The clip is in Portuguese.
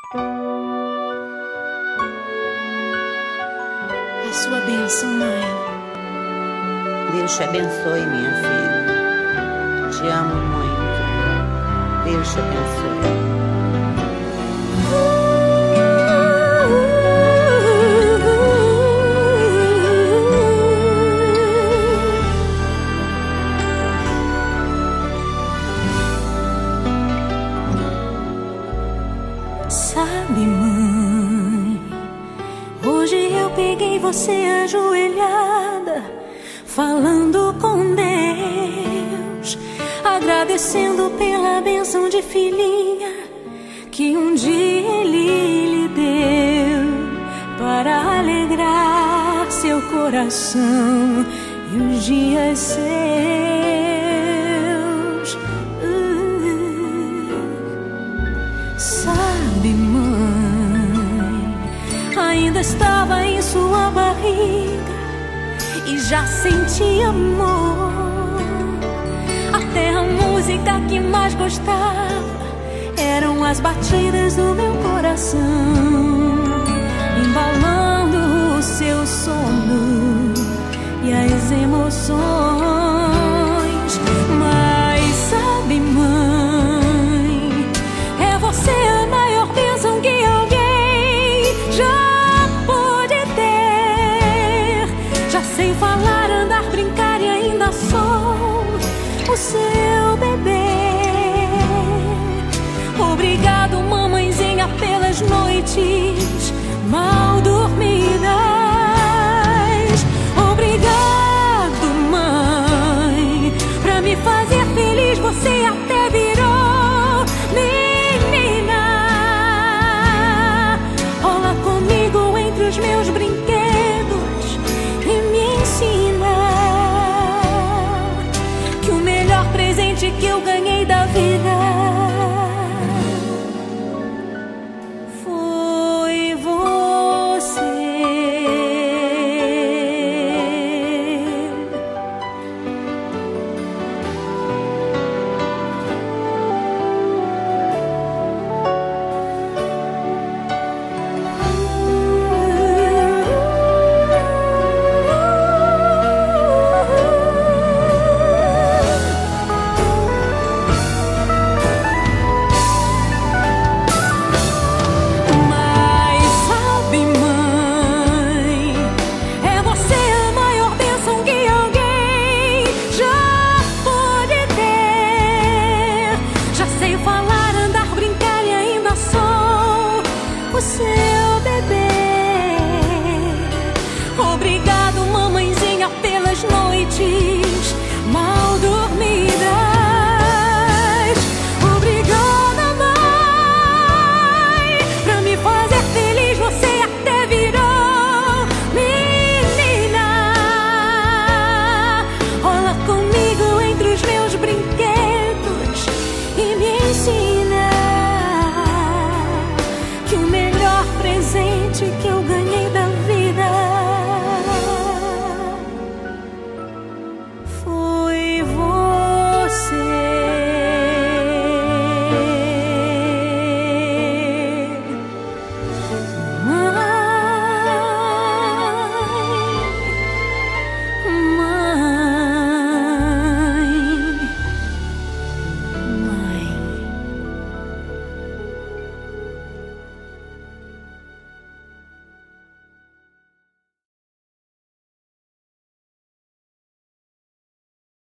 A sua bênção, mãe. Deus te abençoe, minha filha. Te amo muito. Deus te abençoe. Sabe, mãe, hoje eu peguei você ajoelhada, falando com Deus, agradecendo pela bênção de filhinha que um dia Ele lhe deu, para alegrar seu coração e os dias seus. Sabe, mãe, ainda estava em sua barriga e já sentia amor. Até a música que mais gostava eram as batidas do meu coração, embalando o seu sono e as emoções.